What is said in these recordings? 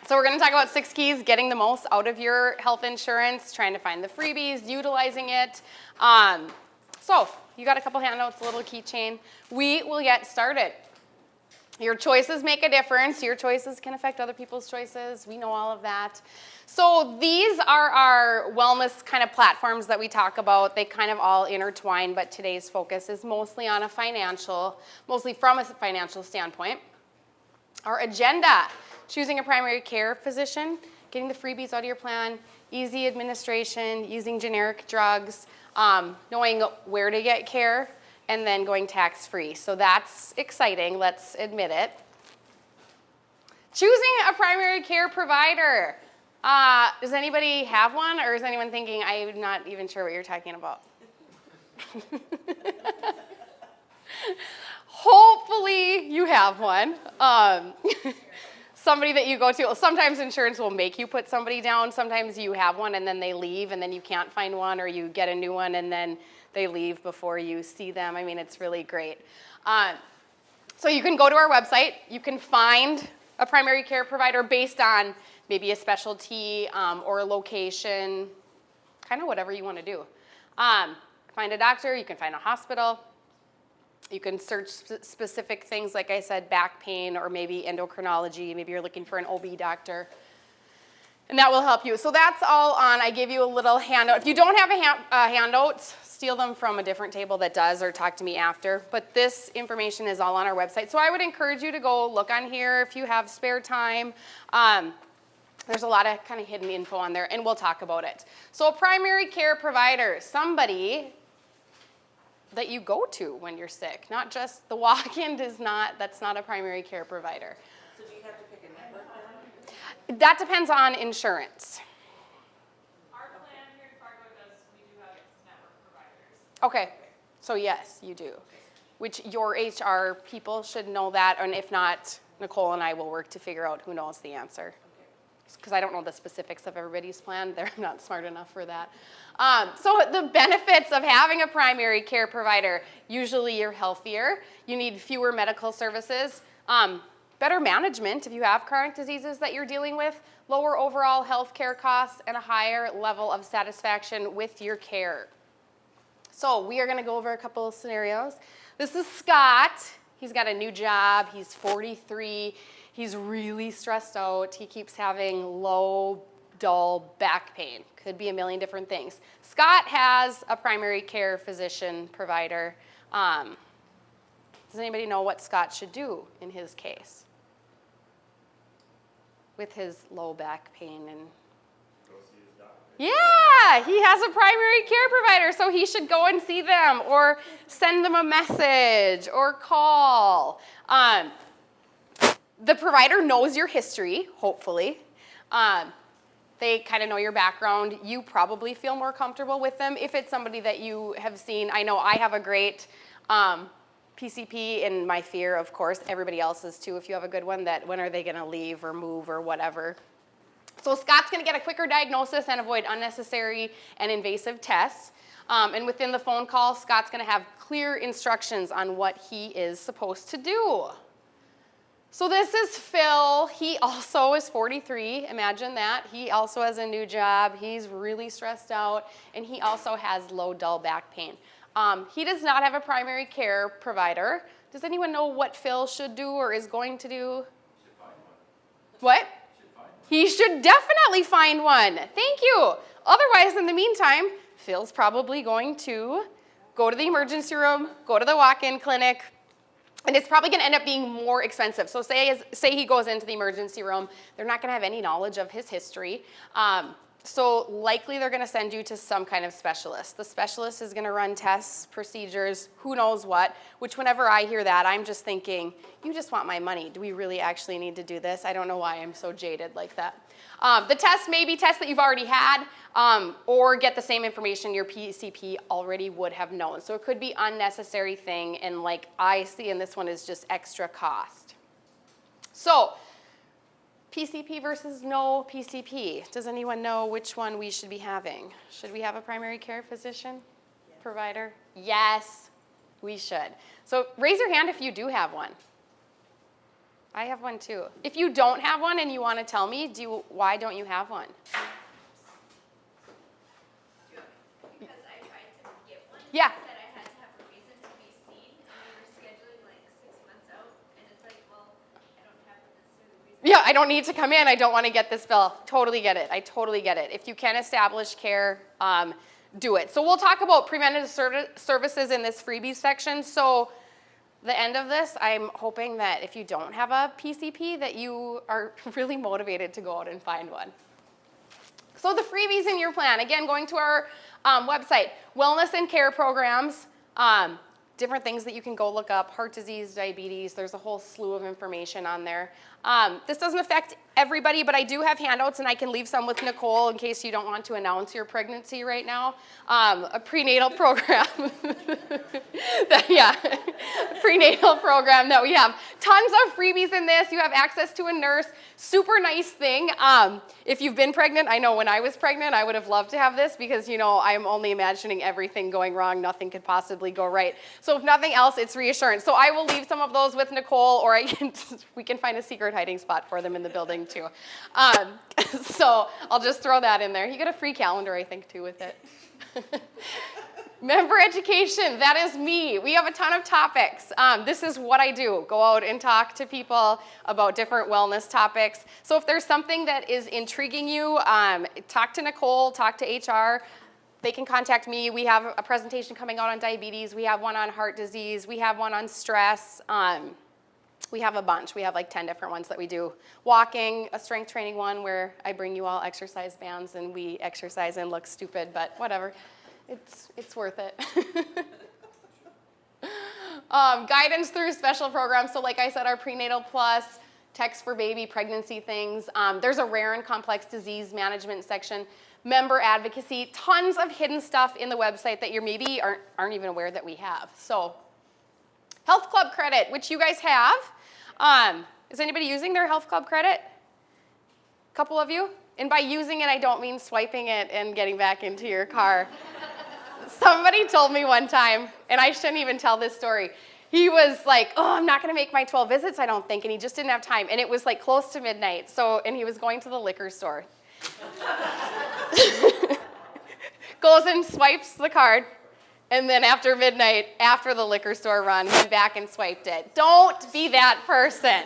So we're going to talk about 6 keys, getting the most out of your health insurance, trying to find the freebies, utilizing it. So you got a couple handouts, a little keychain. We will get started. Your choices make a difference. Your choices can affect other people's choices. We know all of that. So these are our wellness kind of platforms that we talk about. They kind of all intertwine, but today's focus is mostly from a financial standpoint. Our agenda: choosing a primary care physician, getting the freebies out of your plan, easy administration, using generic drugs, knowing where to get care, and then going tax-free. So that's exciting, let's admit it. Choosing a primary care provider. Does anybody have one, or is anyone thinking, I'm not even sure what you're talking about? Hopefully you have one. Somebody that you go to. Sometimes insurance will make you put somebody down. Sometimes you have one and then they leave and then you can't find one, or you get a new one and then they leave before you see them. I mean, it's really great. So you can go to our website. You can find a primary care provider based on maybe a specialty or a location, kind of whatever you want to do. Find a doctor. You can find a hospital. You can search specific things, like I said, back pain or maybe endocrinology. Maybe you're looking for an OB doctor. And that will help you. So that's all on. I gave you a little handout. If you don't have a handout, steal them from a different table that does, or talk to me after. But this information is all on our website. So I would encourage you to go look on here if you have spare time. There's a lot of kind of hidden info on there, and we'll talk about it. So a primary care provider, somebody that you go to when you're sick, not just the walk-in. That's not a primary care provider. So do you have to pick a network then? That depends on insurance. Our plan here in Fargo we do have network providers. Okay, so yes, you do. Which your HR people should know that, and if not, Nicole and I will work to figure out who knows the answer. Because I don't know the specifics of everybody's plan. They're not smart enough for that. So the benefits of having a primary care provider: usually you're healthier, you need fewer medical services, better management if you have chronic diseases that you're dealing with, lower overall health care costs, and a higher level of satisfaction with your care. So we are going to go over a couple of scenarios. This is Scott. He's got a new job. He's 43. He's really stressed out. He keeps having low, dull back pain. Could be a million different things. Scott has a primary care physician provider. Does anybody know what Scott should do in his case with his low back pain? And go see his doctor. yeah, he has a primary care provider, so he should go and see them, or send them a message, or call. The provider knows your history, hopefully. They kind of know your background. You probably feel more comfortable with them if it's somebody that you have seen. I know I have a great PCP, and my fear, of course, everybody else's too, if you have a good one, that when are they going to leave or move or whatever. So Scott's going to get a quicker diagnosis and avoid unnecessary and invasive tests. And within the phone call, Scott's going to have clear instructions on what he is supposed to do. So this is Phil. He also is 43. Imagine that. He also has a new job. He's really stressed out, and he also has low, dull back pain. He does not have a primary care provider. Does anyone know what Phil should do or is going to do? Should find one. What? Should find one. He should definitely find one. Thank you. Otherwise, in the meantime, Phil's probably going to go to the emergency room, go to the walk-in clinic, and it's probably going to end up being more expensive. So say he goes into the emergency room, they're not going to have any knowledge of his history. So likely they're going to send you to some kind of specialist. The specialist is going to run tests, procedures, who knows what, which whenever I hear that, I'm just thinking, you just want my money. Do we really actually need to do this? I don't know why I'm so jaded like that. The test may be tests that you've already had, or get the same information your PCP already would have known. So it could be unnecessary thing, and like I see in this one is just extra cost. So PCP versus no PCP. Does anyone know which one we should be having? Should we have a primary care physician provider? Yes, we should. So raise your hand if you do have one. I have one too. If you don't have one and you want to tell me, why don't you have one? Because I tried to get one. Yeah. That I had to have a reason to be seen, and we were scheduling like 6 months out, and it's like, well, I don't have necessarily reason. Yeah, I don't need to come in. I don't want to get this bill. Totally get it. I totally get it. If you can establish care, do it. So we'll talk about preventative services in this freebies section. So the end of this, I'm hoping that if you don't have a PCP, that you are really motivated to go out and find one. So the freebies in your plan, again, going to our website, wellness and care programs, different things that you can go look up, heart disease, diabetes, there's a whole slew of information on there. This doesn't affect everybody, but I do have handouts, and I can leave some with Nicole in case you don't want to announce your pregnancy right now. A prenatal program. Prenatal program that we have. Tons of freebies in this. You have access to a nurse. Super nice thing. If you've been pregnant, I know when I was pregnant, I would have loved to have this because, I'm only imagining everything going wrong. Nothing could possibly go right. So if nothing else, it's reassurance. So I will leave some of those with Nicole, or we can find a secret hiding spot for them in the building too. So I'll just throw that in there. You get a free calendar, I think, too, with it. Member education, that is me. We have a ton of topics. This is what I do. Go out and talk to people about different wellness topics. So if there's something that is intriguing you, talk to Nicole, talk to HR. They can contact me. We have a presentation coming out on diabetes. We have one on heart disease. We have one on stress. We have a bunch. We have like 10 different ones that we do. Walking, a strength training one where I bring you all exercise bands and we exercise and look stupid, but whatever. It's worth it. Guidance through special programs. So like I said, our prenatal plus, text for baby, pregnancy things. There's a rare and complex disease management section. Member advocacy, tons of hidden stuff in the website that you maybe aren't even aware that we have. So Health Club credit, which you guys have. Is anybody using their Health Club credit? A couple of you? And by using it, I don't mean swiping it and getting back into your car. Somebody told me one time, and I shouldn't even tell this story. He was like, I'm not going to make my 12 visits, I don't think, and he just didn't have time. And it was like close to midnight, and he was going to the liquor store. Goes and swipes the card. And then after midnight, after the liquor store run, went back and swiped it. Don't be that person.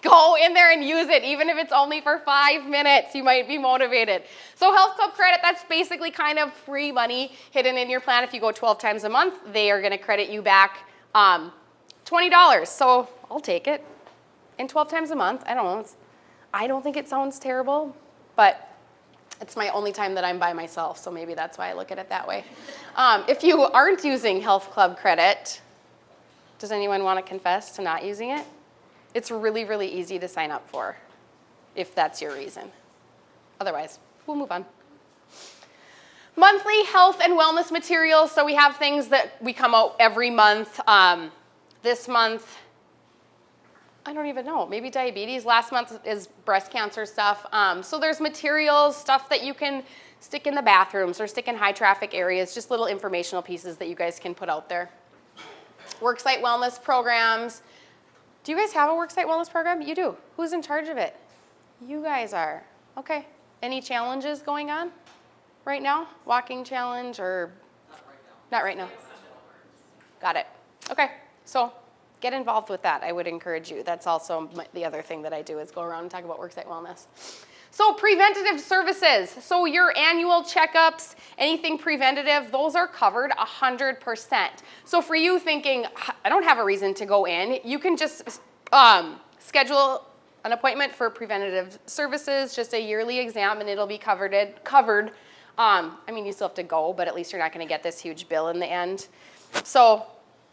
Go in there and use it, even if it's only for 5 minutes. You might be motivated. So Health Club credit, that's basically kind of free money hidden in your plan. If you go 12 times a month, they are going to credit you back $20. So I'll take it. And 12 times a month, I don't know. I don't think it sounds terrible, but it's my only time that I'm by myself, so maybe that's why I look at it that way. If you aren't using Health Club credit, does anyone want to confess to not using it? It's really, really easy to sign up for, if that's your reason. Otherwise, we'll move on. Monthly health and wellness materials. So we have things that we come out every month. This month, I don't even know, maybe diabetes. Last month is breast cancer stuff. So there's materials, stuff that you can stick in the bathrooms or stick in high traffic areas, just little informational pieces that you guys can put out there. Worksite wellness programs. Do you guys have a worksite wellness program? You do. Who's in charge of it? You guys are. Okay. Any challenges going on right now? Walking challenge or? Not right now. Got it. Okay. So get involved with that. I would encourage you. That's also the other thing that I do is go around and talk about worksite wellness. So preventative services. So your annual checkups, anything preventative, those are covered 100%. So for you thinking, I don't have a reason to go in, you can just schedule an appointment for preventative services, just a yearly exam, and it'll be covered. I mean, you still have to go, but at least you're not going to get this huge bill in the end. So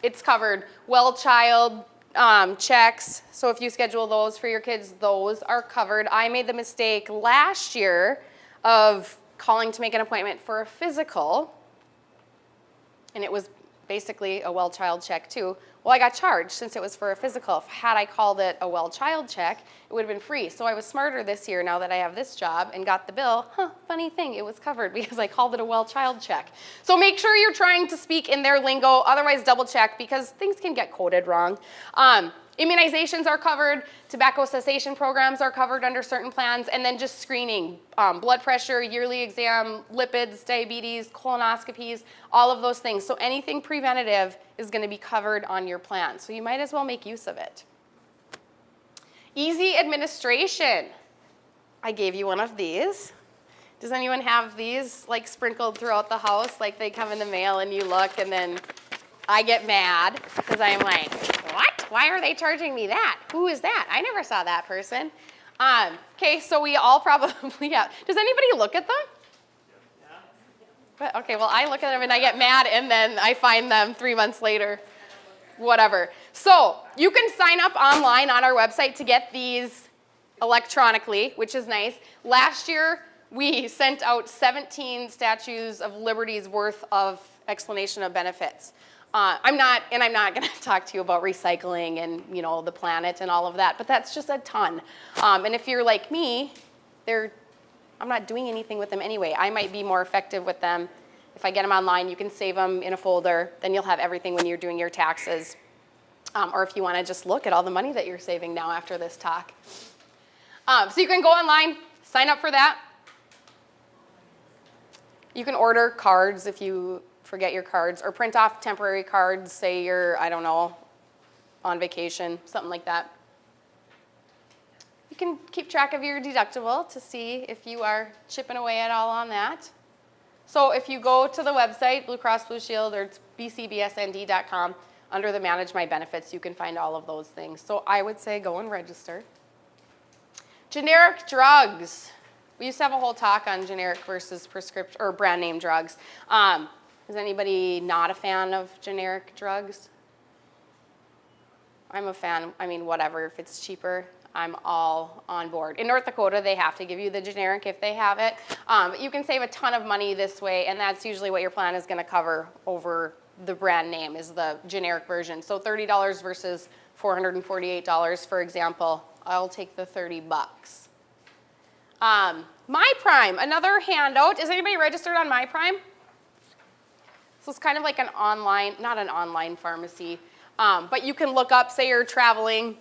it's covered. Well child checks. So if you schedule those for your kids, those are covered. I made the mistake last year of calling to make an appointment for a physical, and it was basically a well child check too. Well, I got charged since it was for a physical. Had I called it a well child check, it would have been free. So I was smarter this year now that I have this job and got the bill. Funny thing, it was covered because I called it a well child check. So make sure you're trying to speak in their lingo, otherwise double check because things can get coded wrong. Immunizations are covered, tobacco cessation programs are covered under certain plans, and then just screening, blood pressure, yearly exam, lipids, diabetes, colonoscopies, all of those things. So anything preventative is going to be covered on your plan. So you might as well make use of it. Easy administration. I gave you one of these. Does anyone have these like sprinkled throughout the house? Like they come in the mail and you look and then I get mad because I'm like, what? Why are they charging me that? Who is that? I never saw that person. Okay, so we all probably have. Does anybody look at them? But, okay, well, I look at them and I get mad and then I find them 3 months later, whatever. So you can sign up online on our website to get these electronically, which is nice. Last year, we sent out 17 Statues of Liberty's worth of explanation of benefits. I'm not going to talk to you about recycling and, you know, the planet and all of that, but that's just a ton. And if you're like me, I'm not doing anything with them anyway. I might be more effective with them. If I get them online, you can save them in a folder. Then you'll have everything when you're doing your taxes. Or if you want to just look at all the money that you're saving now after this talk. So you can go online, sign up for that. You can order cards if you forget your cards, or print off temporary cards, say you're, I don't know, on vacation, something like that. You can keep track of your deductible to see if you are chipping away at all on that. So if you go to the website, Blue Cross Blue Shield, or it's BCBSND.com, under the Manage My Benefits, you can find all of those things. So I would say go and register. Generic drugs. We used to have a whole talk on generic versus prescription or brand name drugs. Is anybody not a fan of generic drugs? I'm a fan. I mean, whatever. If it's cheaper, I'm all on board. In North Dakota, they have to give you the generic if they have it. But you can save a ton of money this way, and that's usually what your plan is going to cover over the brand name is the generic version. So $30 versus $448, for example. I'll take the 30 bucks. MyPrime, another handout. Is anybody registered on MyPrime? So it's kind of like an online, not an online pharmacy, but you can look up, say you're traveling,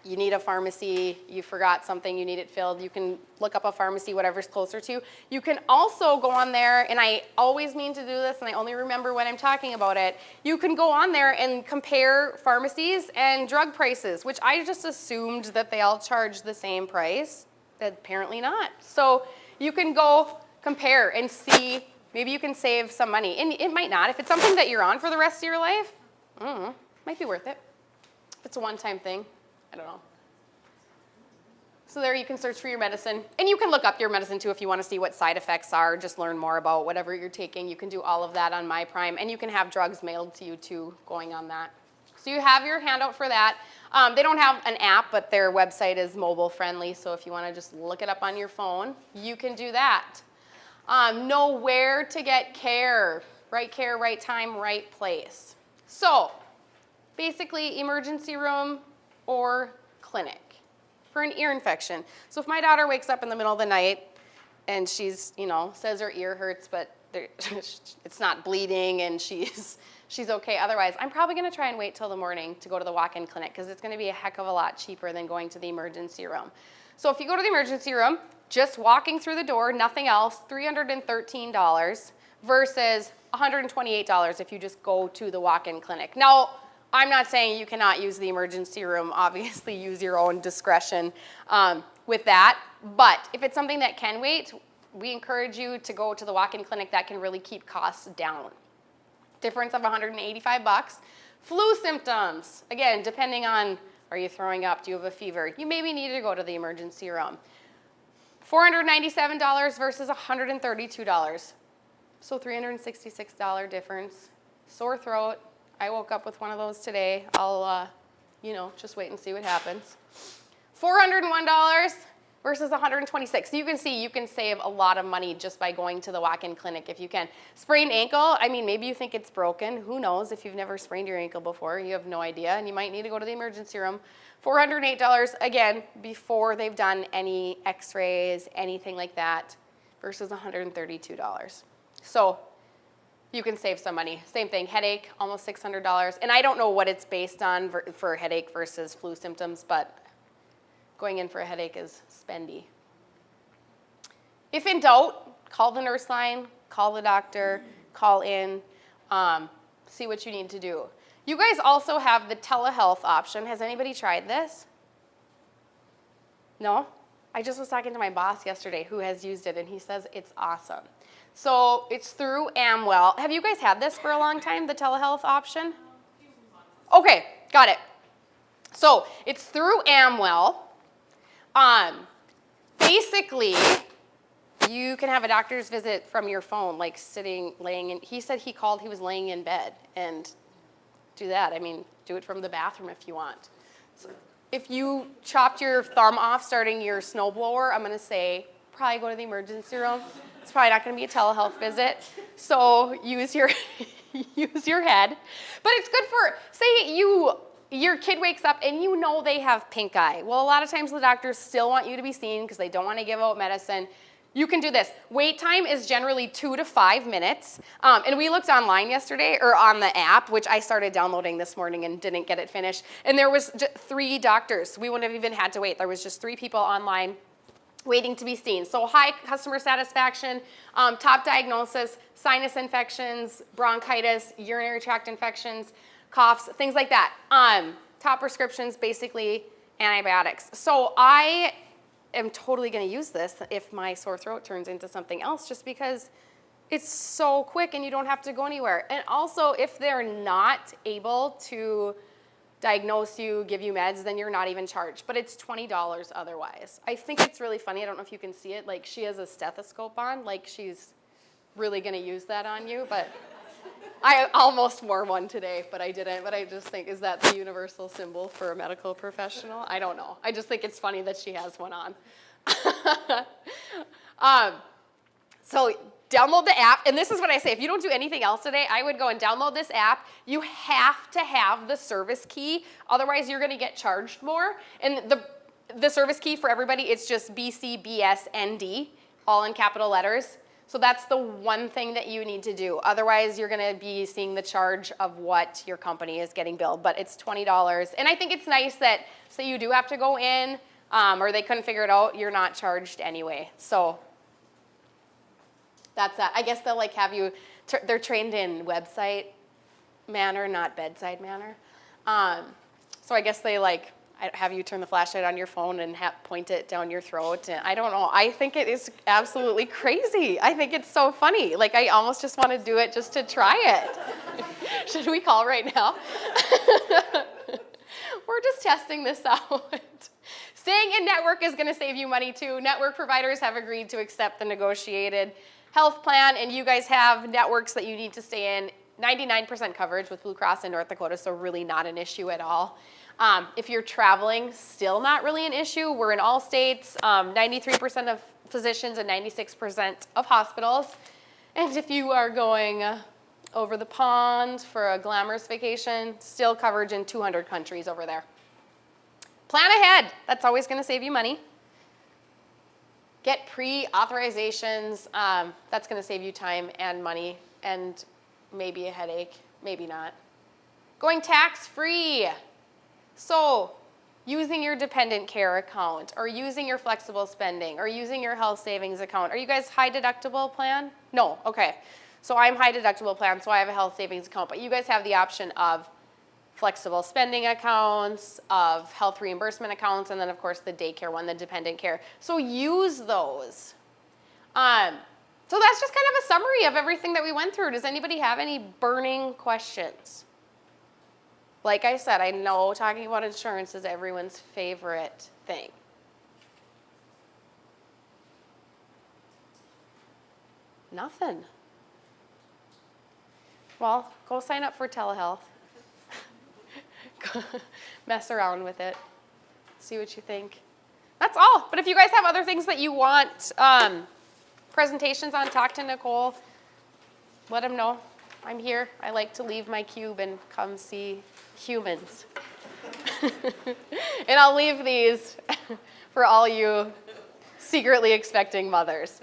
you need a pharmacy, you forgot something, you need it filled, you can look up a pharmacy, whatever's closer to you. You can also go on there, and I always mean to do this, and I only remember when I'm talking about it, you can go on there and compare pharmacies and drug prices, which I just assumed that they all charge the same price. Apparently not. So you can go compare and see, maybe you can save some money. And it might not. If it's something that you're on for the rest of your life, might be worth it. If it's a one-time thing, I don't know. So there you can search for your medicine. And you can look up your medicine too if you want to see what side effects are, just learn more about whatever you're taking. You can do all of that on MyPrime. And you can have drugs mailed to you too going on that. So you have your handout for that. They don't have an app, but their website is mobile friendly. So if you want to just look it up on your phone, you can do that. Know where to get care, right time, right place. So basically emergency room or clinic for an ear infection. So if my daughter wakes up in the middle of the night and she's, says her ear hurts, but it's not bleeding and she's okay otherwise, I'm probably going to try and wait till the morning to go to the walk-in clinic because it's going to be a heck of a lot cheaper than going to the emergency room. So if you go to the emergency room, just walking through the door, nothing else, $313 versus $128 if you just go to the walk-in clinic. Now, I'm not saying you cannot use the emergency room. Obviously, use your own discretion with that. But if it's something that can wait, we encourage you to go to the walk-in clinic. That can really keep costs down. Difference of $185. Flu symptoms. Again, depending on, are you throwing up? Do you have a fever? You maybe need to go to the emergency room. $497 versus $132. So $366 difference. Sore throat. I woke up with one of those today. I'll, just wait and see what happens. $401 versus $126. So you can see you can save a lot of money just by going to the walk-in clinic if you can. Sprained ankle, maybe you think it's broken. Who knows? If you've never sprained your ankle before, you have no idea, and you might need to go to the emergency room. $408, again, before they've done any x-rays, anything like that, versus $132. So you can save some money. Same thing, headache, almost $600. And I don't know what it's based on for headache versus flu symptoms, but going in for a headache is spendy. If in doubt, call the nurse line, call the doctor, call in, see what you need to do. You guys also have the telehealth option. Has anybody tried this? No? I just was talking to my boss yesterday who has used it, and he says it's awesome. So it's through Amwell. Have you guys had this for a long time, the telehealth option? Okay, got it. So it's through Amwell. Basically, you can have a doctor's visit from your phone, like laying in. He said he was laying in bed, and do that. I mean, do it from the bathroom if you want. So if you chopped your thumb off starting your snowblower, I'm going to say probably go to the emergency room. It's probably not going to be a telehealth visit. So use your head. But it's good for, say your kid wakes up and you know they have pink eye. Well, a lot of times the doctors still want you to be seen because they don't want to give out medicine. You can do this. Wait time is generally 2 to 5 minutes. And we looked online yesterday, or on the app, which I started downloading this morning and didn't get it finished. And there was 3 doctors. We wouldn't have even had to wait. There was just 3 people online waiting to be seen. So high customer satisfaction, top diagnosis, sinus infections, bronchitis, urinary tract infections, coughs, things like that. Top prescriptions, basically antibiotics. So I am totally going to use this if my sore throat turns into something else, just because it's so quick and you don't have to go anywhere. And also, if they're not able to diagnose you, give you meds, then you're not even charged. But it's $20 otherwise. I think it's really funny. I don't know if you can see it. Like, she has a stethoscope on. Like, she's really going to use that on you. But I almost wore one today, but I didn't. But I just think, is that the universal symbol for a medical professional? I don't know. I just think it's funny that she has one on. So download the app, and this is what I say. If you don't do anything else today, I would go and download this app. You have to have the service key, otherwise you're going to get charged more. And the service key for everybody, it's just BCBSND, all in capital letters. So that's the one thing that you need to do. Otherwise, you're going to be seeing the charge of what your company is getting billed, but it's $20. And I think it's nice that, say you do have to go in, or they couldn't figure it out, you're not charged anyway. So that's that. I guess they'll like have you, they're trained in website manner, not bedside manner. So I guess they like have you turn the flashlight on your phone and point it down your throat. And I don't know. I think it is absolutely crazy. I think it's so funny. Like, I almost just want to do it just to try it. Should we call right now? We're just testing this out. Staying in network is going to save you money too. Network providers have agreed to accept the negotiated health plan, and you guys have networks that you need to stay in. 99% coverage with Blue Cross in North Dakota, so really not an issue at all. If you're traveling, still not really an issue. We're in all states, 93% of physicians and 96% of hospitals. And if you are going over the pond for a glamorous vacation, still coverage in 200 countries over there. Plan ahead. That's always going to save you money. Get pre-authorizations. That's going to save you time and money and maybe a headache, maybe not. Going tax-free. So using your dependent care account or using your flexible spending or using your health savings account. Are you guys high deductible plan? No, okay. So I'm high deductible plan, so I have a health savings account, but you guys have the option of flexible spending accounts, of health reimbursement accounts, and then of course the daycare one, the dependent care. So use those. So that's just kind of a summary of everything that we went through. Does anybody have any burning questions? Like I said, I know talking about insurance is everyone's favorite thing. Nothing. Well, go sign up for telehealth. Mess around with it. See what you think. That's all. But if you guys have other things that you want presentations on, talk to Nicole. Let them know. I'm here. I like to leave my cube and come see humans. And I'll leave these for all you secretly expecting mothers.